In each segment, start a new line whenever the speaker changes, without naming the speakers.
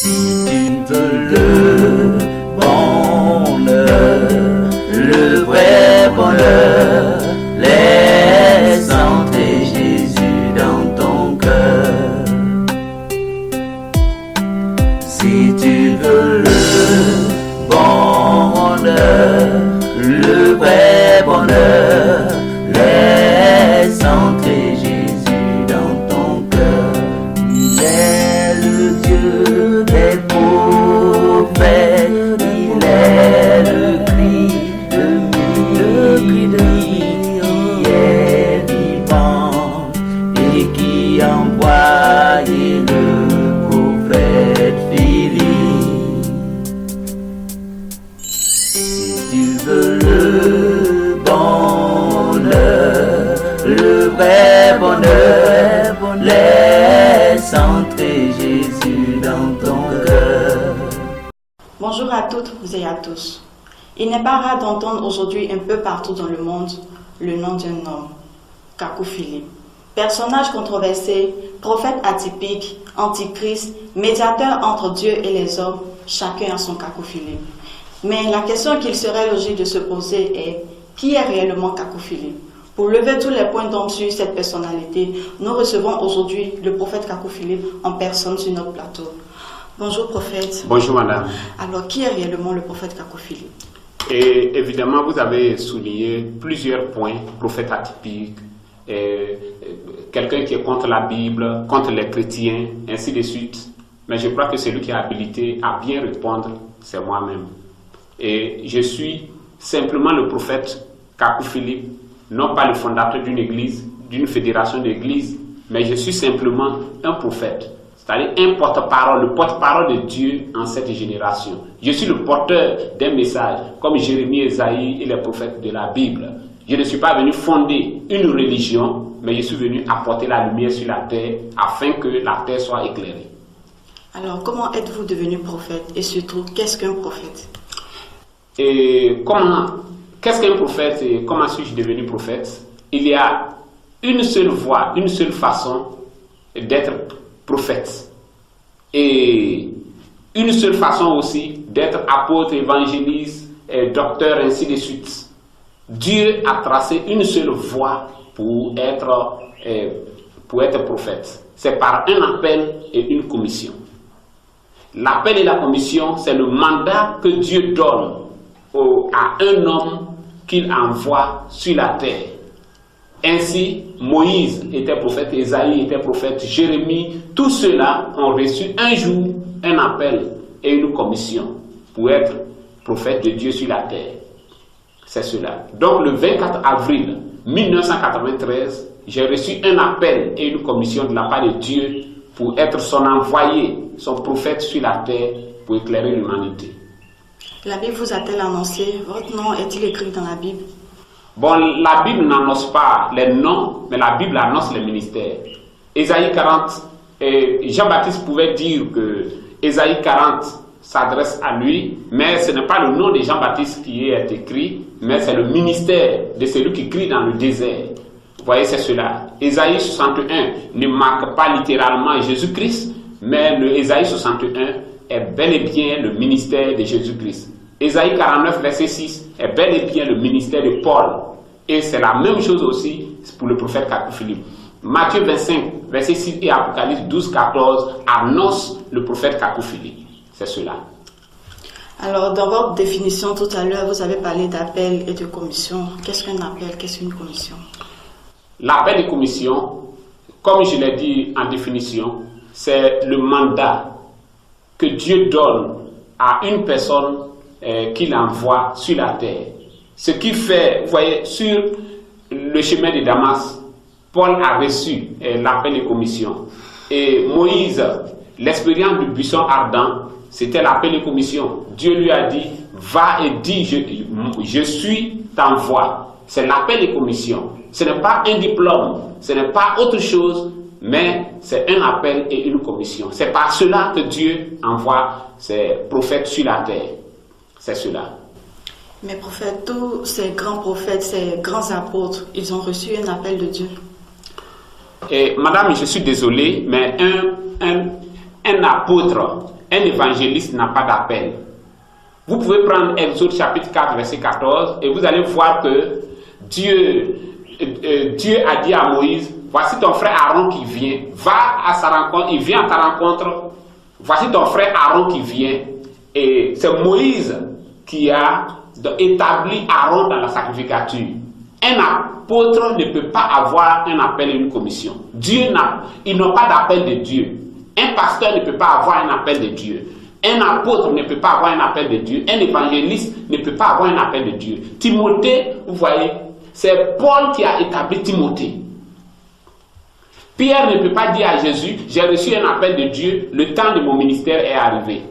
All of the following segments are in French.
Si tu veux le bonheur, le vrai bonheur, laisse entrer Jésus dans ton cœur. Si tu veux le bonheur, le vrai bonheur, laisse entrer Jésus dans ton cœur. Il est le Dieu des prophètes, il est le cri de minuit qui est vivant et qui envoie le prophète Philippe. Si tu veux le bonheur, le vrai bonheur, laisse entrer Jésus dans ton cœur.
Bonjour à toutes et à tous. Il n'est pas rare d'entendre aujourd'hui un peu partout dans le monde le nom d'un homme, Kakou Philippe. Personnage controversé, prophète atypique, antichrist, médiateur entre Dieu et les hommes, chacun a son Kakou Philippe. Mais la question qu'il serait logique de se poser est, qui est réellement Kakou Philippe? Pour lever tous les points d'ombre sur cette personnalité, nous recevons aujourd'hui le prophète Kakou Philippe en personne sur notre plateau. Bonjour prophète.
Bonjour madame.
Alors qui est réellement le prophète Kakou Philippe?
Et évidemment vous avez souligné plusieurs points, prophète atypique, quelqu'un qui est contre la Bible, contre les chrétiens, ainsi de suite. Mais je crois que celui qui est habilité à bien répondre, c'est moi-même. Et je suis simplement le prophète Kakou Philippe, non pas le fondateur d'une église, d'une fédération d'églises, mais je suis simplement un prophète, c'est-à-dire un porte-parole, le porte-parole de Dieu en cette génération. Je suis le porteur d'un message, comme Jérémie, Ésaïe et les prophètes de la Bible. Je ne suis pas venu fonder une religion, mais je suis venu apporter la lumière sur la terre afin que la terre soit éclairée.
Alors, comment êtes-vous devenu prophète? Et surtout, qu'est-ce qu'un prophète?
Et qu'est-ce qu'un prophète et comment suis-je devenu prophète? Il y a une seule voie, une seule façon d'être prophète. Et une seule façon aussi d'être apôtre, évangéliste, docteur, ainsi de suite. Dieu a tracé une seule voie pour être prophète. C'est par un appel et une commission. L'appel et la commission, c'est le mandat que Dieu donne à un homme qu'il envoie sur la terre. Ainsi, Moïse était prophète, Ésaïe était prophète, Jérémie, tous ceux-là ont reçu un jour un appel et une commission pour être prophète de Dieu sur la terre. C'est cela. Donc le 24 avril 1993, j'ai reçu un appel et une commission de la part de Dieu pour être son envoyé, son prophète sur la terre pour éclairer l'humanité.
La Bible vous a-t-elle annoncé? Votre nom est-il écrit dans la Bible?
Bon, la Bible n'annonce pas les noms, mais la Bible annonce les ministères. Ésaïe 40, Jean-Baptiste pouvait dire que Ésaïe 40 s'adresse à lui, mais ce n'est pas le nom de Jean-Baptiste qui est écrit, mais c'est le ministère de celui qui crie dans le désert. Vous voyez, c'est cela. Ésaïe 61 ne marque pas littéralement Jésus-Christ, mais le Ésaïe 61 est bel et bien le ministère de Jésus-Christ. Ésaïe 49, verset 6 est bel et bien le ministère de Paul. Et c'est la même chose aussi pour le prophète Kakou Philippe. Matthieu 25, verset 6 et Apocalypse 12, 14 annoncent le prophète Kakou Philippe. C'est cela.
Alors, dans votre définition tout à l'heure, vous avez parlé d'appel et de commission. Qu'est-ce qu'un appel? Qu'est-ce qu'une commission?
L'appel et commission, comme je l'ai dit en définition, c'est le mandat que Dieu donne à une personne qu'il envoie sur la terre. Ce qui fait, vous voyez, sur le chemin de Damas, Paul a reçu l'appel et commission. Et Moïse, l'expérience du buisson ardent, c'était l'appel et commission. Dieu lui a dit, va et dis, je suis ta voix. C'est l'appel et commission. Ce n'est pas un diplôme, ce n'est pas autre chose, mais c'est un appel et une commission. C'est par cela que Dieu envoie ses prophètes sur la terre. C'est cela.
Mais prophètes, tous ces grands prophètes, ces grands apôtres, ils ont reçu un appel de Dieu.
Et madame, je suis désolé, mais un un apôtre, un évangéliste n'a pas d'appel. Vous pouvez prendre Exode chapitre 4, verset 14, et vous allez voir que Dieu a dit à Moïse, voici ton frère Aaron qui vient, va à sa rencontre, il vient à ta rencontre, voici ton frère Aaron qui vient, et c'est Moïse qui a établi Aaron dans la sacrificature. Un apôtre ne peut pas avoir un appel et une commission. Ils n'ont pas d'appel de Dieu. Un pasteur ne peut pas avoir un appel de Dieu. Un apôtre ne peut pas avoir un appel de Dieu. Un évangéliste ne peut pas avoir un appel de Dieu. Timothée, vous voyez, c'est Paul qui a établi Timothée. Pierre ne peut pas dire à Jésus, j'ai reçu un appel de Dieu, le temps de mon ministère est arrivé.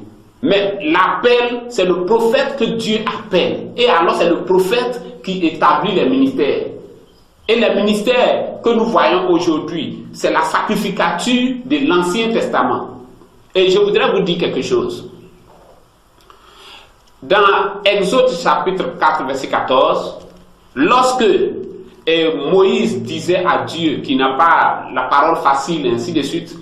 Mais l'appel, c'est le prophète que Dieu appelle. Et alors c'est le prophète qui établit les ministères. Et les ministères que nous voyons aujourd'hui, c'est la sacrificature de l'Ancien Testament. Et je voudrais vous dire quelque chose. Dans Exode chapitre 4, verset 14, lorsque Moïse disait à Dieu qu'il n'a pas la parole facile, ainsi de suite,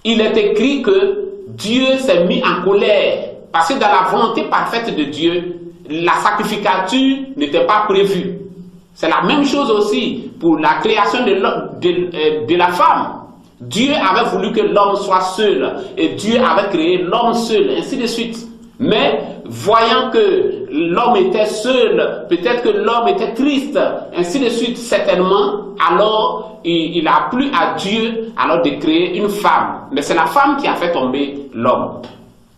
il est écrit que Dieu s'est mis en colère. Parce que dans la volonté parfaite de Dieu, la sacrificature n'était pas prévue. C'est la même chose aussi pour la création de la femme. Dieu avait voulu que l'homme soit seul et Dieu avait créé l'homme seul, ainsi de suite. Mais voyant que l'homme était seul, peut-être que l'homme était triste, ainsi de suite, certainement, alors il a plu à Dieu alors de créer une femme. Mais c'est la femme qui a fait tomber l'homme.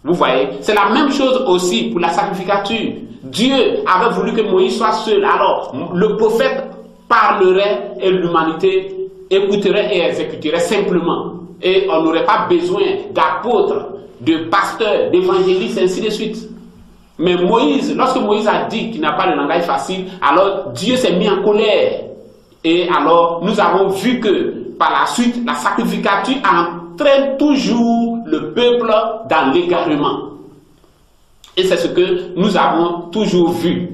Vous voyez, c'est la même chose aussi pour la sacrificature. Dieu avait voulu que Moïse soit seul, alors le prophète parlerait et l'humanité écouterait et exécuterait simplement. Et on n'aurait pas besoin d'apôtres, de pasteurs, d'évangélistes, ainsi de suite. Mais Moïse, lorsque Moïse a dit qu'il n'a pas le langage facile, alors Dieu s'est mis en colère. Et alors nous avons vu que par la suite, la sacrificature entraîne toujours le peuple dans l'égarement. Et c'est ce que nous avons toujours vu.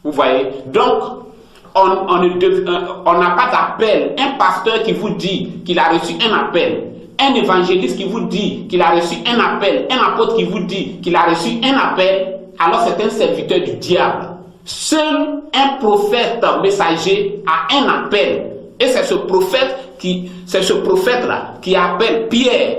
Vous voyez? Donc, on n'a pas d'appel. Un pasteur qui vous dit qu'il a reçu un appel, un évangéliste qui vous dit qu'il a reçu un appel, un apôtre qui vous dit qu'il a reçu un appel, alors c'est un serviteur du diable. Seul un prophète messager a un appel. Et c'est ce prophète-là qui appelle Pierre,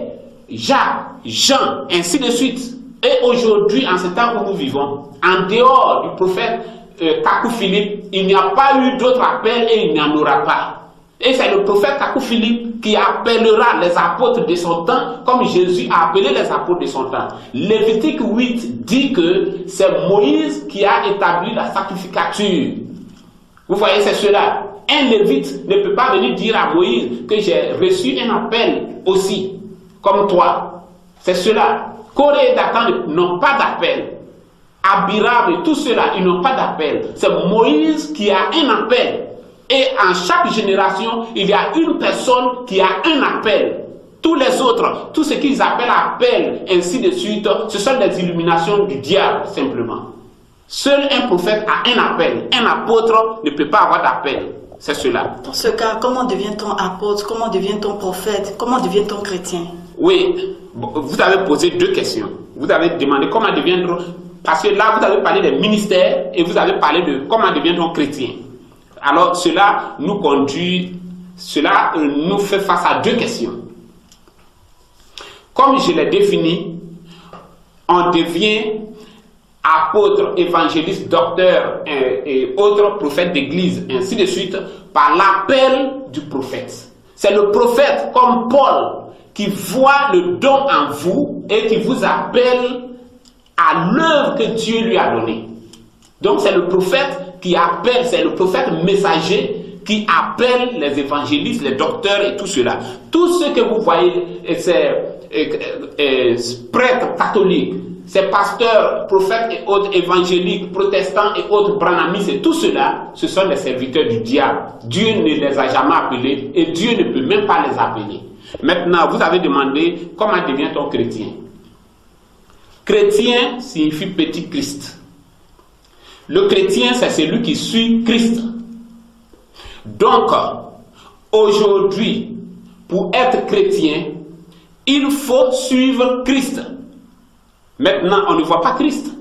Jacques, Jean, ainsi de suite. Et aujourd'hui, en ce temps où nous vivons, en dehors du prophète Kakou Philippe, il n'y a pas eu d'autre appel et il n'y en aura pas. Et c'est le prophète Kakou Philippe qui appellera les apôtres de son temps comme Jésus a appelé les apôtres de son temps. Lévitique 8 dit que c'est Moïse qui a établi la sacrificature. Vous voyez, c'est cela. Un lévite ne peut pas venir dire à Moïse que j'ai reçu un appel aussi, comme toi. C'est cela. Corée et Dathan n'ont pas d'appel. Abiram et tout cela, ils n'ont pas d'appel. C'est Moïse qui a un appel. Et en chaque génération, il y a une personne qui a un appel. Tous les autres, tout ce qu'ils appellent appel, ainsi de suite, ce sont des illuminations du diable, simplement. Seul un prophète a un appel. Un apôtre ne peut pas avoir d'appel. C'est cela.
Dans ce cas, comment devient-on apôtre? Comment devient-on prophète? Comment devient-on chrétien?
Oui, vous avez posé deux questions. Vous avez demandé comment deviendra... Parce que là, vous avez parlé des ministères et vous avez parlé de comment deviendra chrétien. Alors, cela nous fait face à deux questions. Comme je l'ai défini, on devient apôtre, évangéliste, docteur et autres prophètes d'église, ainsi de suite, par l'appel du prophète. C'est le prophète, comme Paul, qui voit le don en vous et qui vous appelle à l'œuvre que Dieu lui a donnée. Donc c'est le prophète qui appelle, c'est le prophète messager qui appelle les évangélistes, les docteurs et tout cela. Tout ce que vous voyez, c'est prêtres catholiques, ces pasteurs, prophètes et autres évangéliques, protestants et autres branhamistes et tout cela, ce sont des serviteurs du diable. Dieu ne les a jamais appelés et Dieu ne peut même pas les appeler. Maintenant, vous avez demandé comment devient-on chrétien? Chrétien signifie petit Christ. Le chrétien, c'est celui qui suit Christ. Donc, aujourd'hui, pour être chrétien, il faut suivre Christ. Maintenant, on ne voit pas Christ.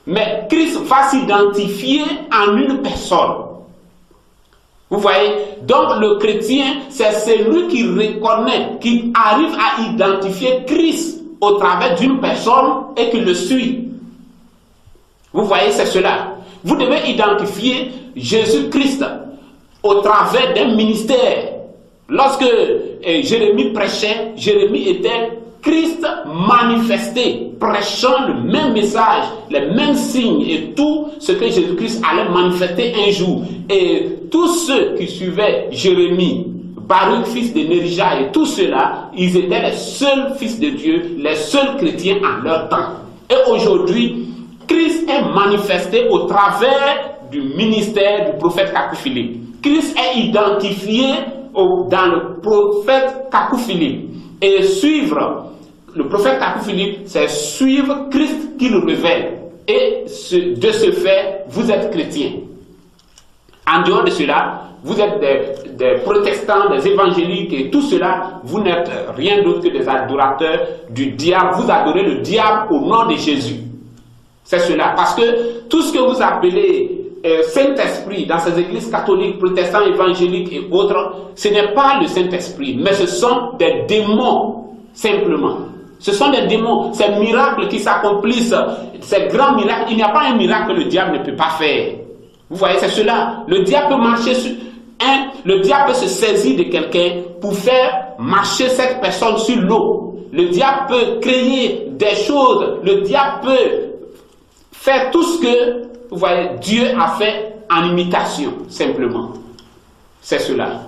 Mais Christ va s'identifier en une personne. Vous voyez? Donc le chrétien, c'est celui qui reconnaît, qui arrive à identifier Christ au travers d'une personne et qui le suit. Vous voyez, c'est cela. Vous devez identifier Jésus-Christ au travers d'un ministère. Lorsque Jérémie prêchait, Jérémie était Christ manifesté, prêchant le même message, les mêmes signes et tout ce que Jésus-Christ allait manifester un jour. Et tous ceux qui suivaient Jérémie, Baruch, fils de Nérija et tout cela, ils étaient les seuls fils de Dieu, les seuls chrétiens en leur temps. Et aujourd'hui, Christ est manifesté au travers du ministère du prophète Kakou Philippe. Christ est identifié dans le prophète Kakou Philippe. Et suivre le prophète Kakou Philippe, c'est suivre Christ qui le révèle. Et de ce fait, vous êtes chrétien. En dehors de cela, vous êtes des protestants, des évangéliques et tout cela, vous n'êtes rien d'autre que des adorateurs du diable. Vous adorez le diable au nom de Jésus. C'est cela. Parce que tout ce que vous appelez Saint-Esprit dans ces églises catholiques, protestants, évangéliques et autres, ce n'est pas le Saint-Esprit, mais ce sont des démons, simplement. Ce sont des démons, ces miracles qui s'accomplissent, ces grands miracles. Il n'y a pas un miracle que le diable ne peut pas faire. Vous voyez, c'est cela. Le diable peut marcher sur le diable peut se saisir de quelqu'un pour faire marcher cette personne sur l'eau. Le diable peut créer des choses. Le diable peut faire tout ce que, vous voyez, Dieu a fait en imitation, simplement. C'est cela.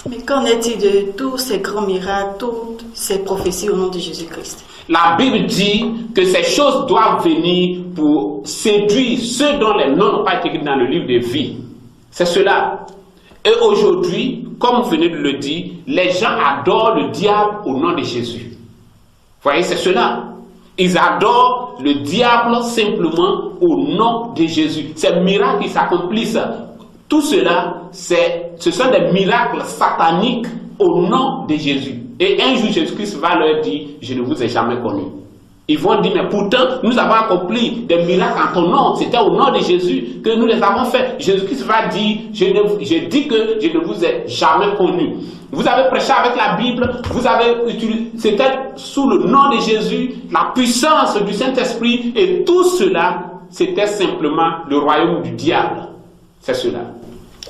Mais qu'en est-il de tous ces grands miracles, toutes ces prophéties au nom de Jésus-Christ?
La Bible dit que ces choses doivent venir pour séduire ceux dont les noms n'ont pas été écrits dans le livre de vie. C'est cela. Et aujourd'hui, comme vous venez de le dire, les gens adorent le diable au nom de Jésus. Vous voyez, c'est cela. Ils adorent le diable simplement au nom de Jésus. Ces miracles qui s'accomplissent, tout cela, ce sont des miracles sataniques au nom de Jésus. Et un jour, Jésus-Christ va leur dire, je ne vous ai jamais connu. Ils vont dire, mais pourtant, nous avons accompli des miracles en ton nom. C'était au nom de Jésus que nous les avons faits. Jésus-Christ va dire, je dis que je ne vous ai jamais connu. Vous avez prêché avec la Bible, vous avez utilisé, c'était sous le nom de Jésus, la puissance du Saint-Esprit, et tout cela, c'était simplement le royaume du diable. C'est cela.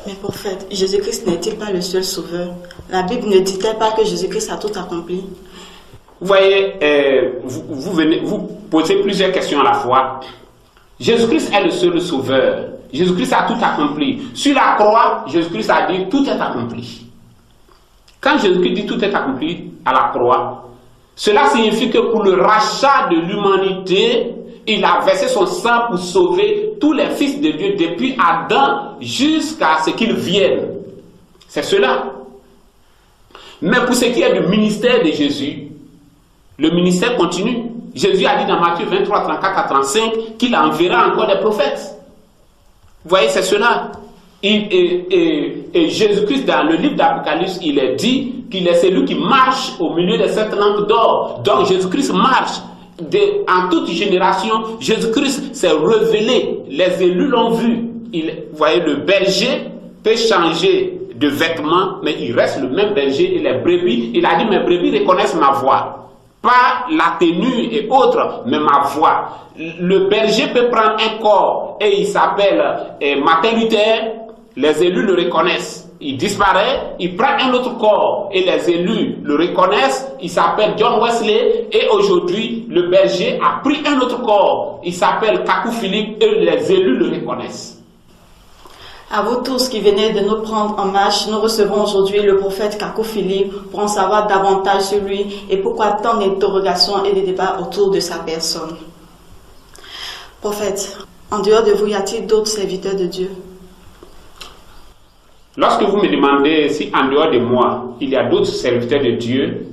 Mais prophète, Jésus-Christ n'est-il pas le seul sauveur? La Bible ne dit-elle pas que Jésus-Christ a tout accompli?
Vous voyez, vous posez plusieurs questions à la fois. Jésus-Christ est le seul sauveur. Jésus-Christ a tout accompli. Sur la croix, Jésus-Christ a dit tout est accompli. Quand Jésus-Christ dit tout est accompli à la croix, cela signifie que pour le rachat de l'humanité, il a versé son sang pour sauver tous les fils de Dieu depuis Adam jusqu'à ce qu'ils viennent. C'est cela. Mais pour ce qui est du ministère de Jésus, le ministère continue. Jésus a dit dans Matthieu 23, 34 à 35 qu'il enverra encore des prophètes. Vous voyez, c'est cela. Et Jésus-Christ, dans le livre d'Apocalypse, il est dit qu'il est celui qui marche au milieu de cette lampe d'or. Donc Jésus-Christ marche. En toute génération, Jésus-Christ s'est révélé. Les élus l'ont vu. Vous voyez, le berger peut changer de vêtements, mais il reste le même berger. Et les brebis, il a dit, mes brebis reconnaissent ma voix. Pas la tenue et autres, mais ma voix. Le berger peut prendre un corps et il s'appelle Martin Luther. Les élus le reconnaissent. Il disparaît, il prend un autre corps et les élus le reconnaissent. Il s'appelle John Wesley et aujourd'hui le berger a pris un autre corps. Il s'appelle Kakou Philippe et les élus le reconnaissent.
À vous tous qui venez de nous prendre en marche, nous recevons aujourd'hui le prophète Kakou Philippe pour en savoir davantage sur lui et pourquoi tant d'interrogations et de débats autour de sa personne. Prophète, en dehors de vous, y a-t-il d'autres serviteurs de Dieu?
Lorsque vous me demandez si en dehors de moi, il y a d'autres serviteurs de Dieu,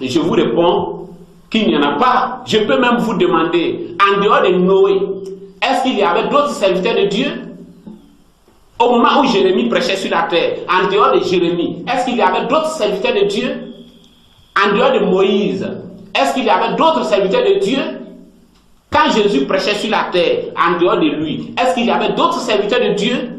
je vous réponds qu'il n'y en a pas. Je peux même vous demander, en dehors de Noé, est-ce qu'il y avait d'autres serviteurs de Dieu? Au moment où Jérémie prêchait sur la terre, en dehors de Jérémie, est-ce qu'il y avait d'autres serviteurs de Dieu? en dehors de Moïse, est-ce qu'il y avait d'autres serviteurs de Dieu? Quand Jésus prêchait sur la terre, en dehors de lui, est-ce qu'il y avait d'autres serviteurs de Dieu?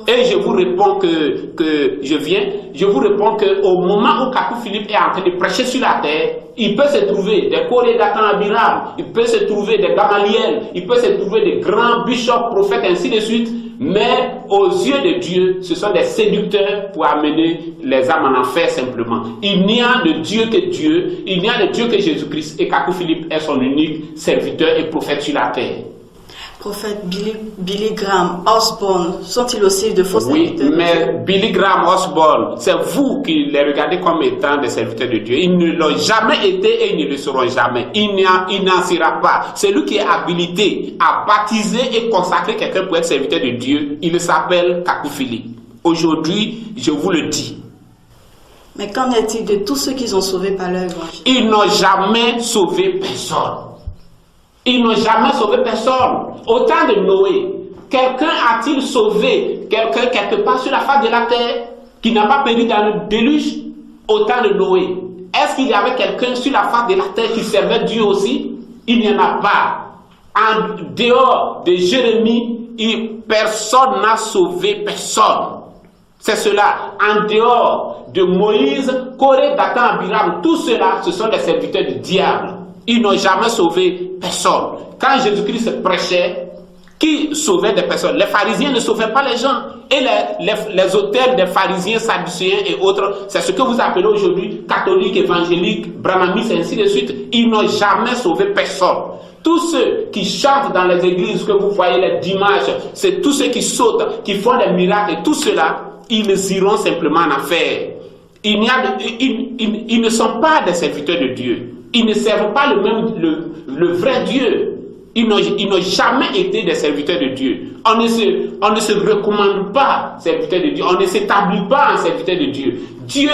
Et je vous réponds je vous réponds qu'au moment où Kakou Philippe est en train de prêcher sur la terre, il peut se trouver des Corée Dathan Abiram, il peut se trouver des Gamaliel, il peut se trouver des grands bishops, prophètes, ainsi de suite. Mais aux yeux de Dieu, ce sont des séducteurs pour amener les âmes en enfer simplement. Il n'y a de Dieu que Dieu, il n'y a de Dieu que Jésus-Christ, et Kakou Philippe est son unique serviteur et prophète sur la terre.
Prophète Billy Graham, Osborne, sont-ils aussi de faux serviteurs? Oui,
mais Billy Graham, Osborne, c'est vous qui les regardez comme étant des serviteurs de Dieu. Ils ne l'ont jamais été et ils ne le seront jamais. Il n'en sera pas. Celui qui est habilité à baptiser et consacrer quelqu'un pour être serviteur de Dieu, il s'appelle Kakou Philippe. Aujourd'hui, je vous le dis.
Mais qu'en est-il de tous ceux qu'ils ont sauvés par leur évangile?
Ils n'ont jamais sauvé personne. Ils n'ont jamais sauvé personne. Au temps de Noé, quelqu'un a-t-il sauvé quelqu'un quelque part sur la face de la terre qui n'a pas péri dans le déluge? Au temps de Noé, est-ce qu'il y avait quelqu'un sur la face de la terre qui servait Dieu aussi? Il n'y en a pas. En dehors de Jérémie, personne n'a sauvé personne. C'est cela. En dehors de Moïse, Corée, Dathan, Abiram, tout cela, ce sont des serviteurs du diable. Ils n'ont jamais sauvé personne. Quand Jésus-Christ prêchait, qui sauvait des personnes? Les pharisiens ne sauvaient pas les gens. Et les auteurs des pharisiens, sadducéens et autres, c'est ce que vous appelez aujourd'hui catholiques, évangéliques, brahmanistes, ainsi de suite. Ils n'ont jamais sauvé personne. Tous ceux qui chantent dans les églises, que vous voyez les dimanches, c'est tous ceux qui sautent, qui font des miracles et tout cela, ils iront simplement en enfer. Ils ne sont pas des serviteurs de Dieu. Ils ne servent pas le vrai Dieu. Ils n'ont jamais été des serviteurs de Dieu. On ne se recommande pas serviteur de Dieu. On ne s'établit pas en serviteur de Dieu. Dieu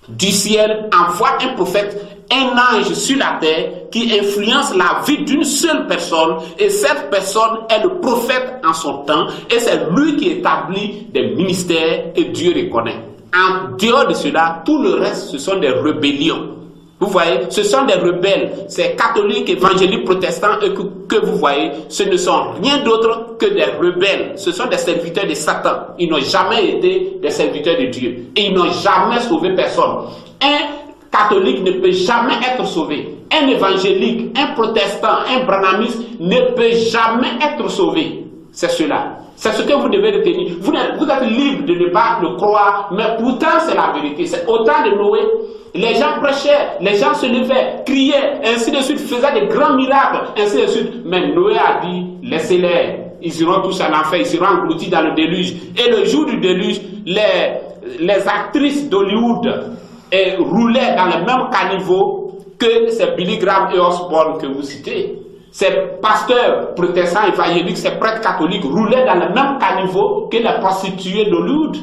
du ciel envoie un prophète, un ange sur la terre qui influence la vie d'une seule personne. Et cette personne est le prophète en son temps. Et c'est lui qui établit des ministères et Dieu les connaît. En dehors de cela, tout le reste, ce sont des rébellions. Vous voyez, ce sont des rebelles, ces catholiques, évangéliques, protestants que vous voyez, ce ne sont rien d'autre que des rebelles. Ce sont des serviteurs de Satan. Ils n'ont jamais été des serviteurs de Dieu. Et ils n'ont jamais sauvé personne. Un catholique ne peut jamais être sauvé. Un évangélique, un protestant, un branhamiste ne peut jamais être sauvé. C'est cela. C'est ce que vous devez retenir. Vous êtes libre de ne pas le croire, mais pourtant c'est la vérité. C'est au temps de Noé, les gens prêchaient, les gens se levaient, criaient, ainsi de suite, faisaient des grands miracles, ainsi de suite. Mais Noé a dit, laissez-les, ils iront tous en enfer, ils seront engloutis dans le déluge. Et le jour du déluge, les actrices d'Hollywood roulaient dans le même caniveau que ces Billy Graham et Osborne que vous citez. Ces pasteurs protestants évangéliques, ces prêtres catholiques roulaient dans le même caniveau que les prostituées d'Hollywood.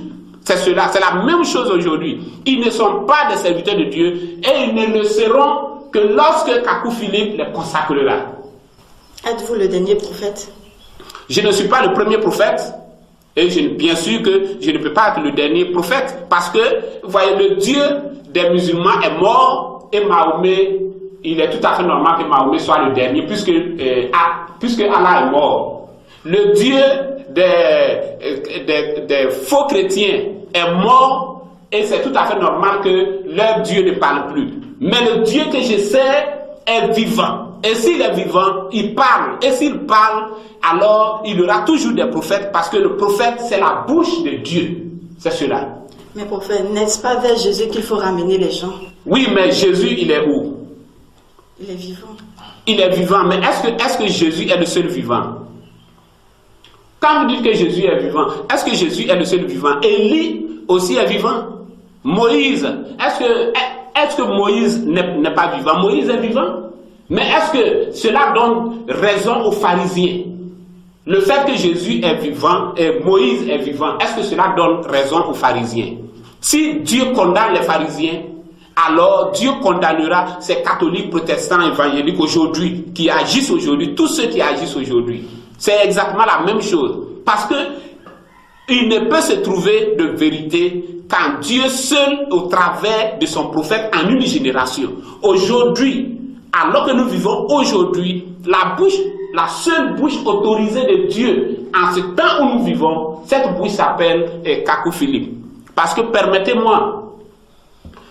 C'est cela, c'est la même chose aujourd'hui. Ils ne sont pas des serviteurs de Dieu et ils ne le seront que lorsque Kakou Philippe les consacrera.
Êtes-vous le dernier prophète?
Je ne suis pas le premier prophète et bien sûr que je ne peux pas être le dernier prophète parce que, vous voyez, le Dieu des musulmans est mort et Mahomet, il est tout à fait normal que Mahomet soit le dernier puisque Allah est mort. Le Dieu des faux chrétiens est mort et c'est tout à fait normal que leur Dieu ne parle plus. Mais le Dieu que je sais est vivant. Et s'il est vivant, il parle. Et s'il parle, alors il y aura toujours des prophètes parce que le prophète, c'est la bouche de Dieu. C'est cela.
Mais prophète, n'est-ce pas vers Jésus qu'il faut ramener les gens?
Oui, mais Jésus, il est où?
Il est vivant.
Il est vivant, mais est-ce que Jésus est le seul vivant? Quand vous dites que Jésus est vivant, est-ce que Jésus est le seul vivant? Élie aussi est vivant. Moïse, est-ce que Moïse n'est pas vivant? Moïse est vivant. Mais est-ce que cela donne raison aux pharisiens? Le fait que Jésus est vivant et Moïse est vivant, est-ce que cela donne raison aux pharisiens? Si Dieu condamne les pharisiens, alors Dieu condamnera ces catholiques, protestants, évangéliques aujourd'hui, qui agissent aujourd'hui, tous ceux qui agissent aujourd'hui. C'est exactement la même chose. Parce que Il ne peut se trouver de vérité qu'en Dieu seul au travers de son prophète en une génération. Aujourd'hui, alors que nous vivons aujourd'hui, la seule bouche autorisée de Dieu en ce temps où nous vivons, cette bouche s'appelle Kakou Philippe. Parce que permettez-moi,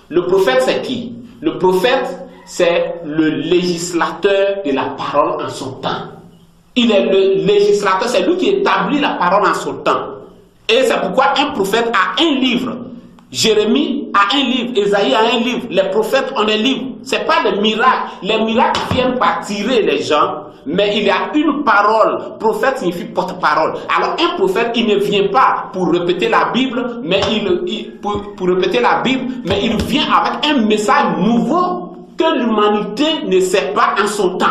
le prophète c'est qui? Le prophète c'est le législateur de la parole en son temps. Il est le législateur, c'est lui qui établit la parole en son temps. Et c'est pourquoi un prophète a un livre. Jérémie a un livre, Ésaïe a un livre, les prophètes ont un livre. Ce n'est pas des miracles. Les miracles viennent par tirer les gens, mais il y a une parole. Prophète signifie porte-parole. Alors un prophète, il ne vient pas pour répéter la Bible, mais pour répéter la Bible, mais il vient avec un message nouveau que l'humanité ne sait pas en son temps.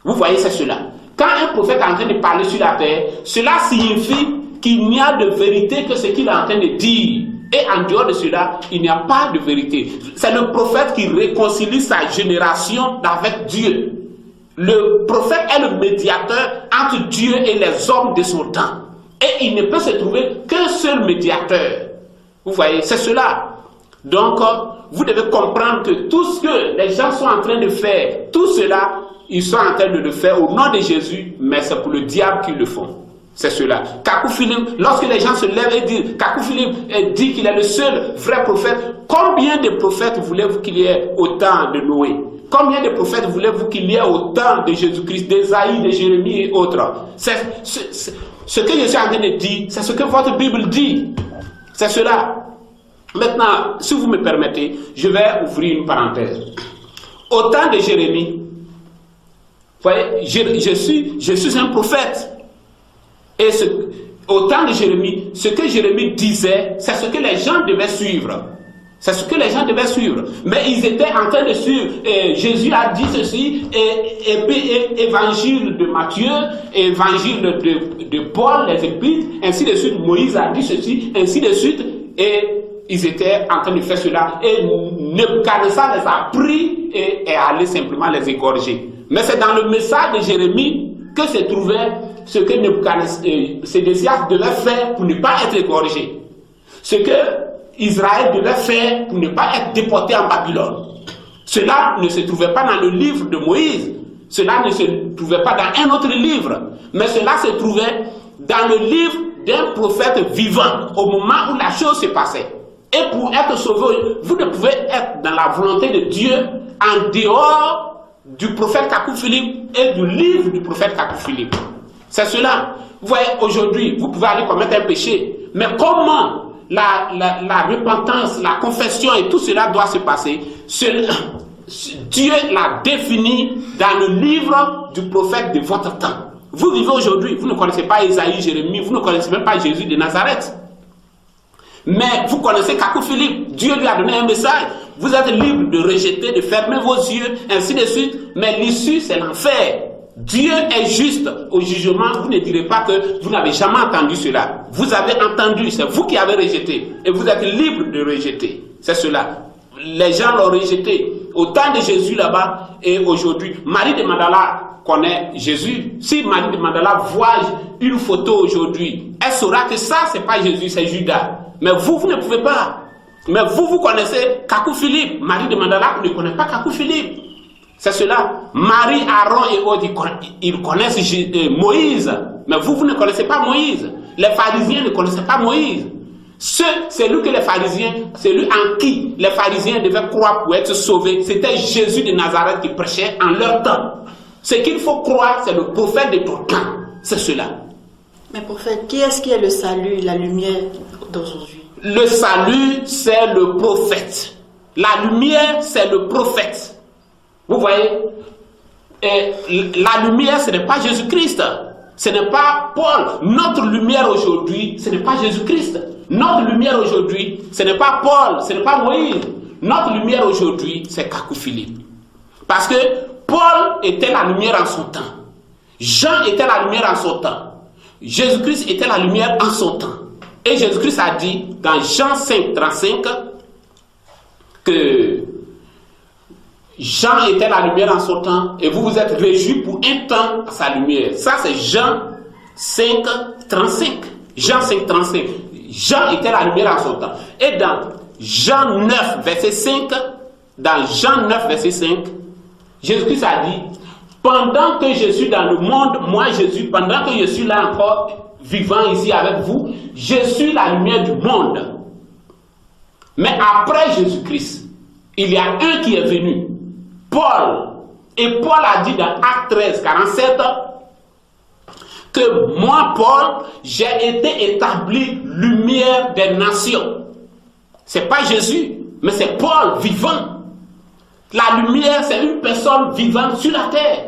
Vous voyez, c'est cela. Quand un prophète est en train de parler sur la terre, cela signifie qu'il n'y a de vérité que ce qu'il est en train de dire. Et en dehors de cela, il n'y a pas de vérité. C'est le prophète qui réconcilie sa génération avec Dieu. Le prophète est le médiateur entre Dieu et les hommes de son temps. Et il ne peut se trouver qu'un seul médiateur. Vous voyez, c'est cela. Donc, vous devez comprendre que tout ce que les gens sont en train de faire, tout cela, ils sont en train de le faire au nom de Jésus, mais c'est pour le diable qu'ils le font. C'est cela. Kakou Philippe, lorsque les gens se lèvent et disent, Kakou Philippe dit qu'il est le seul vrai prophète, combien de prophètes voulez-vous qu'il y ait au temps de Noé? Combien de prophètes voulez-vous qu'il y ait au temps de Jésus-Christ, d'Ésaïe, de Jérémie et autres? Ce que je suis en train de dire, c'est ce que votre Bible dit. C'est cela. Maintenant, si vous me permettez, je vais ouvrir une parenthèse. Au temps de Jérémie, vous voyez, je suis un prophète. Et au temps de Jérémie, ce que Jérémie disait, c'est ce que les gens devaient suivre. C'est ce que les gens devaient suivre. Mais ils étaient en train de suivre. Et Jésus a dit ceci, et puis évangile de Matthieu, évangile de Paul, les épîtres, ainsi de suite. Moïse a dit ceci, ainsi de suite. Et ils étaient en train de faire cela. Et Nebuchadnezzar les a pris et allé simplement les égorger. Mais c'est dans le message de Jérémie que se trouvait ce que Sédécias devait faire pour ne pas être égorgé. Ce que Israël devait faire pour ne pas être déporté en Babylone. Cela ne se trouvait pas dans le livre de Moïse. Cela ne se trouvait pas dans un autre livre. Mais cela se trouvait dans le livre d'un prophète vivant au moment où la chose se passait. Et pour être sauvé, vous ne pouvez être dans la volonté de Dieu en dehors du prophète Kakou Philippe et du livre du prophète Kakou Philippe. C'est cela. Vous voyez, aujourd'hui, vous pouvez aller commettre un péché. Mais comment la repentance, la confession et tout cela doit se passer? Dieu l'a défini dans le livre du prophète de votre temps. Vous vivez aujourd'hui, vous ne connaissez pas Ésaïe, Jérémie, vous ne connaissez même pas Jésus de Nazareth. Mais vous connaissez Kakou Philippe. Dieu lui a donné un message. Vous êtes libre de rejeter, de fermer vos yeux, ainsi de suite. Mais l'issue, c'est l'enfer. Dieu est juste au jugement. Vous ne direz pas que vous n'avez jamais entendu cela. Vous avez entendu, c'est vous qui avez rejeté. Et vous êtes libre de rejeter. C'est cela. Les gens l'ont rejeté. Au temps de Jésus là-bas et aujourd'hui. Marie de Magdala connaît Jésus. Si Marie de Magdala voit une photo aujourd'hui, elle saura que ça, c'est pas Jésus, c'est Judas. Mais vous ne pouvez pas. Mais vous connaissez Kakou Philippe. Marie de Magdala ne connaît pas Kakou Philippe. C'est cela. Marie, Aaron et autres, ils connaissent Moïse. Mais vous ne connaissez pas Moïse. Les pharisiens ne connaissaient pas Moïse. C'est lui que les pharisiens, c'est lui en qui les pharisiens devaient croire pour être sauvés. C'était Jésus de Nazareth qui prêchait en leur temps. Ce qu'il faut croire, c'est le prophète de ton temps. C'est cela.
Mais prophète, qui est-ce qui est le salut, la lumière d'aujourd'hui?
Le salut, c'est le prophète. La lumière, c'est le prophète. Vous voyez? Et la lumière, ce n'est pas Jésus-Christ. Ce n'est pas Paul. Notre lumière aujourd'hui, ce n'est pas Jésus-Christ. Notre lumière aujourd'hui, ce n'est pas Paul, ce n'est pas Moïse. Notre lumière aujourd'hui, c'est Kakou Philippe. Parce que Paul était la lumière en son temps. Jean était la lumière en son temps. Jésus-Christ était la lumière en son temps. Et Jésus-Christ a dit dans Jean 5, 35 que Jean était la lumière en son temps et vous vous êtes réjouis pour un temps à sa lumière. Ça c'est Jean 5, 35. Jean 5, 35. Jean était la lumière en son temps. Et dans Jean 9, verset 5, Jésus-Christ a dit, pendant que je suis dans le monde, moi Jésus, pendant que je suis là encore vivant ici avec vous, je suis la lumière du monde. Mais après Jésus-Christ, il y a un qui est venu, Paul. Et Paul a dit dans Acte 13, 47, que moi, Paul, j'ai été établi lumière des nations. C'est pas Jésus, mais c'est Paul vivant. La lumière, c'est une personne vivante sur la terre.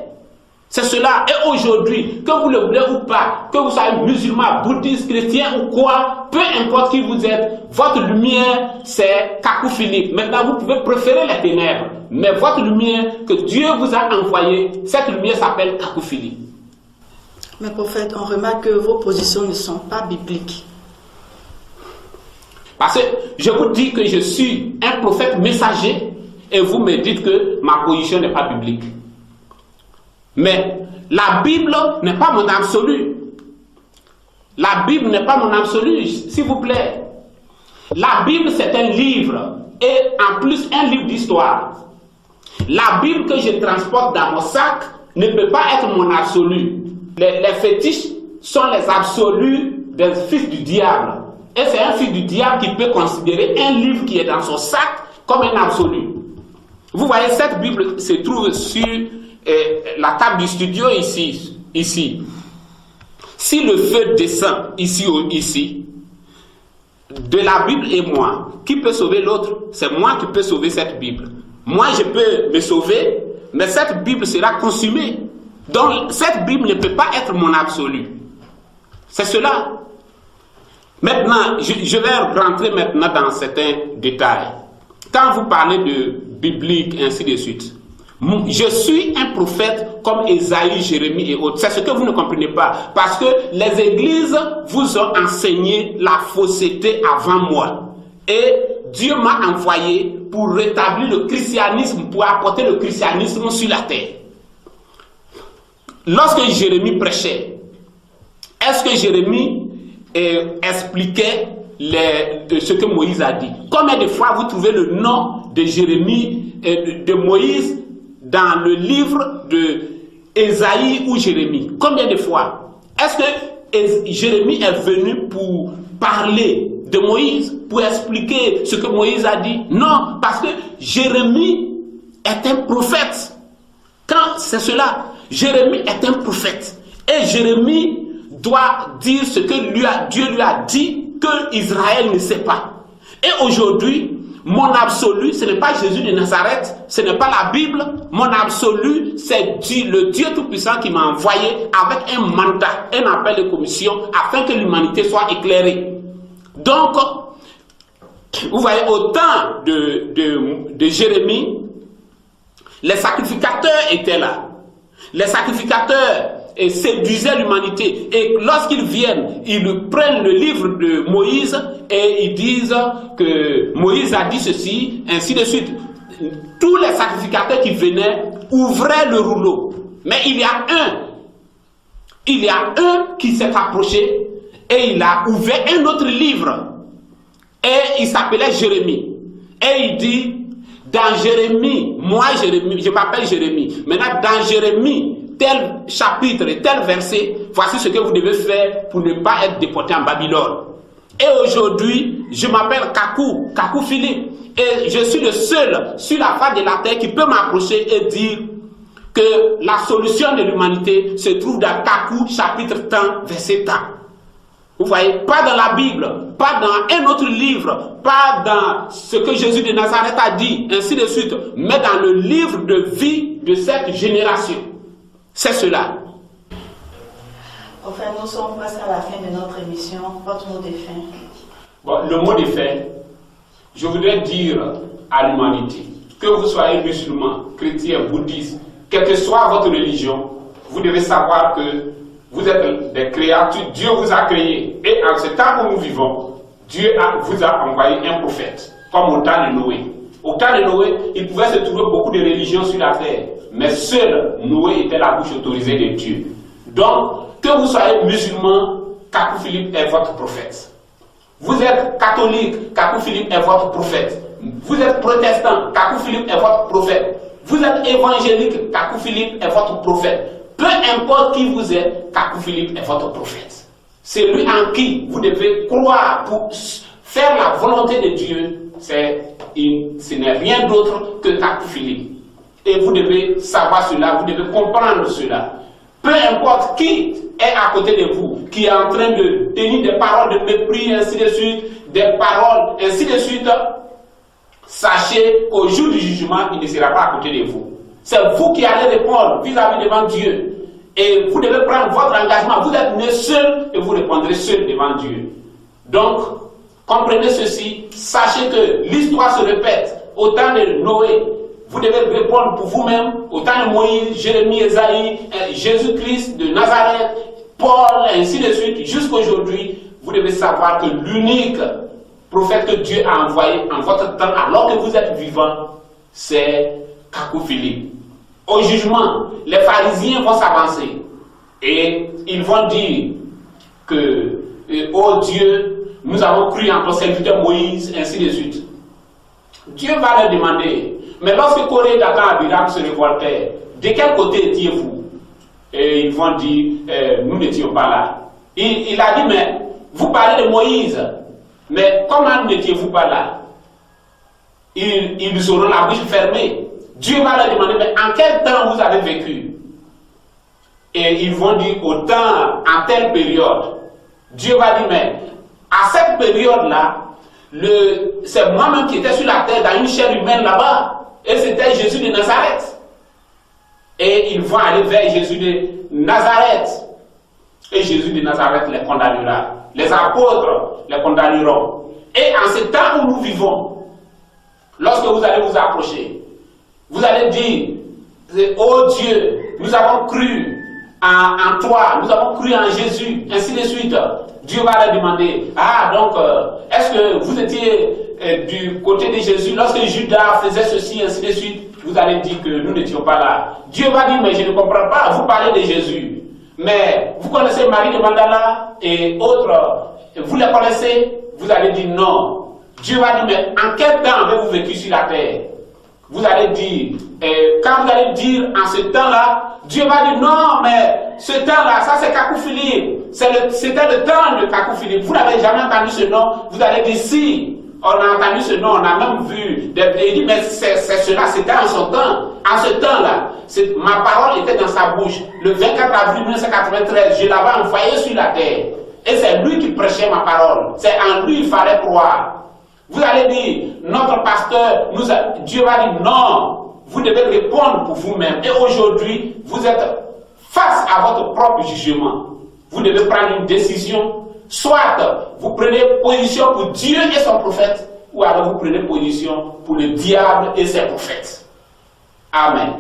C'est cela. Et aujourd'hui, que vous le voulez ou pas, que vous soyez musulman, bouddhiste, chrétien ou quoi, peu importe qui vous êtes, votre lumière, c'est Kakou Philippe. Maintenant, vous pouvez préférer les ténèbres. Mais votre lumière que Dieu vous a envoyée, cette lumière s'appelle Kakou Philippe.
Mais prophète, on remarque que vos positions ne sont pas bibliques.
Parce que je vous dis que je suis un prophète messager et vous me dites que ma position n'est pas biblique. Mais la Bible n'est pas mon absolu. La Bible n'est pas mon absolu, s'il vous plaît. La Bible, c'est un livre et en plus un livre d'histoire. La Bible que je transporte dans mon sac ne peut pas être mon absolu. Les fétiches sont les absolus des fils du diable. Et c'est un fils du diable qui peut considérer un livre qui est dans son sac comme un absolu. Vous voyez, cette Bible se trouve sur la table du studio ici. Si le feu descend ici, de la Bible et moi, qui peut sauver l'autre? C'est moi qui peux sauver cette Bible. Moi, je peux me sauver, mais cette Bible sera consumée. Donc, cette Bible ne peut pas être mon absolu. C'est cela. Maintenant, je vais rentrer maintenant dans certains détails. Quand vous parlez de biblique, ainsi de suite, je suis un prophète comme Ésaïe, Jérémie et autres. C'est ce que vous ne comprenez pas. Parce que les églises vous ont enseigné la fausseté avant moi. Et Dieu m'a envoyé pour rétablir le christianisme, pour apporter le christianisme sur la terre. Lorsque Jérémie prêchait, est-ce que Jérémie expliquait ce que Moïse a dit? Combien de fois vous trouvez le nom de Jérémie, de Moïse, dans le livre de Ésaïe ou Jérémie? Combien de fois? Est-ce que Jérémie est venu pour parler de Moïse, pour expliquer ce que Moïse a dit? Non, parce que Jérémie est un prophète. Quand c'est cela, Jérémie est un prophète. Et Jérémie doit dire ce que Dieu lui a dit, que Israël ne sait pas. Et aujourd'hui, mon absolu, ce n'est pas Jésus de Nazareth, ce n'est pas la Bible. Mon absolu, c'est le Dieu Tout-Puissant qui m'a envoyé avec un mandat, un appel de commission, afin que l'humanité soit éclairée. Donc, vous voyez, au temps de Jérémie, les sacrificateurs étaient là. Les sacrificateurs séduisaient l'humanité. Et lorsqu'ils viennent, ils prennent le livre de Moïse et ils disent que Moïse a dit ceci, ainsi de suite. Tous les sacrificateurs qui venaient ouvraient le rouleau. Mais il y a un qui s'est approché et il a ouvert un autre livre. Et il s'appelait Jérémie. Et il dit, dans Jérémie, moi Jérémie, je m'appelle Jérémie. Maintenant, dans Jérémie, tel chapitre et tel verset, voici ce que vous devez faire pour ne pas être déporté en Babylone. Et aujourd'hui, je m'appelle Kakou Philippe. Et je suis le seul sur la face de la terre qui peut m'approcher et dire que la solution de l'humanité se trouve dans Kakou, chapitre tant, verset tant. Vous voyez, pas dans la Bible, pas dans un autre livre, pas dans ce que Jésus de Nazareth a dit, ainsi de suite, mais dans le livre de vie de cette génération. C'est cela.
Enfin, nous sommes presque à la fin de notre émission. Votre mot de fin.
Bon, le mot de fin, je voudrais dire à l'humanité, que vous soyez musulman, chrétien, bouddhiste, quelle que soit votre religion, vous devez savoir que vous êtes des créatures, Dieu vous a créés. Et en ce temps où nous vivons, Dieu vous a envoyé un prophète, comme au temps de Noé. Au temps de Noé, il pouvait se trouver beaucoup de religions sur la terre, mais seul Noé était la bouche autorisée de Dieu. Donc, que vous soyez musulman, Kakou Philippe est votre prophète. Vous êtes catholique, Kakou Philippe est votre prophète. Vous êtes protestant, Kakou Philippe est votre prophète. Vous êtes évangélique, Kakou Philippe est votre prophète. Peu importe qui vous êtes, Kakou Philippe est votre prophète. C'est lui en qui vous devez croire pour faire la volonté de Dieu. Ce n'est rien d'autre que Kakou Philippe. Et vous devez savoir cela, vous devez comprendre cela. Peu importe qui est à côté de vous, qui est en train de tenir des paroles de mépris, ainsi de suite, des paroles, ainsi de suite, sachez qu'au jour du jugement, il ne sera pas à côté de vous. C'est vous qui allez répondre vis-à-vis devant Dieu. Et vous devez prendre votre engagement. Vous êtes né seul et vous répondrez seul devant Dieu. Donc, comprenez ceci. Sachez que l'histoire se répète. Au temps de Noé, vous devez répondre pour vous-même. Au temps de Moïse, Jérémie, Esaïe, Jésus-Christ de Nazareth, Paul, ainsi de suite, jusqu'à aujourd'hui, vous devez savoir que l'unique prophète que Dieu a envoyé en votre temps, alors que vous êtes vivant, c'est Kakou Philippe. Au jugement, les pharisiens vont s'avancer et ils vont dire que, oh Dieu, nous avons cru en ton serviteur Moïse, ainsi de suite. Dieu va leur demander, mais lorsque Corée, Dathan, Abiram se révoltaient, de quel côté étiez-vous? Et ils vont dire, nous n'étions pas là. Il a dit, mais vous parlez de Moïse, mais comment n'étiez-vous pas là? Ils auront la bouche fermée. Dieu va leur demander, mais en quel temps vous avez vécu? Et ils vont dire, au temps, en telle période. Dieu va dire, mais à cette période-là, c'est moi-même qui étais sur la terre dans une chair humaine là-bas. Et c'était Jésus de Nazareth. Et ils vont aller vers Jésus de Nazareth. Et Jésus de Nazareth les condamnera. Les apôtres les condamneront. Et en ce temps où nous vivons, lorsque vous allez vous approcher, vous allez dire, oh Dieu, nous avons cru en toi, nous avons cru en Jésus, ainsi de suite. Dieu va leur demander, ah donc, est-ce que vous étiez du côté de Jésus lorsque Judas faisait ceci, ainsi de suite? Vous allez dire que nous n'étions pas là. Dieu va dire, mais je ne comprends pas, vous parlez de Jésus. Mais vous connaissez Marie de Magdala et autres, vous les connaissez? Vous allez dire non. Dieu va dire, mais en quel temps avez-vous vécu sur la terre? Vous allez dire, quand vous allez dire en ce temps-là, Dieu va dire non, mais ce temps-là, ça c'est Kakou Philippe. C'était le temps de Kakou Philippe. Vous n'avez jamais entendu ce nom. Vous allez dire si, on a entendu ce nom, on a même vu. Il dit, mais c'est cela, c'était en son temps. En ce temps-là, ma parole était dans sa bouche. Le 24 avril 1993, je l'avais envoyé sur la terre. Et c'est lui qui prêchait ma parole. C'est en lui il fallait croire. Vous allez dire, notre pasteur, Dieu va dire non, vous devez répondre pour vous-même. Et aujourd'hui, vous êtes face à votre propre jugement. Vous devez prendre une décision. Soit vous prenez position pour Dieu et son prophète, ou alors vous prenez position pour le diable et ses prophètes. Amen.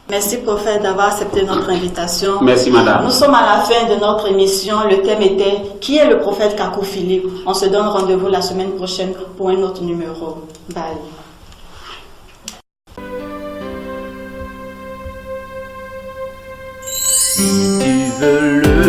Merci prophète d'avoir accepté notre invitation.
Merci madame.
Nous sommes à la fin de notre émission. Le thème était qui est le prophète Kakou Philippe? On se donne rendez-vous la semaine prochaine pour un autre numéro. Bye.
Si tu veux le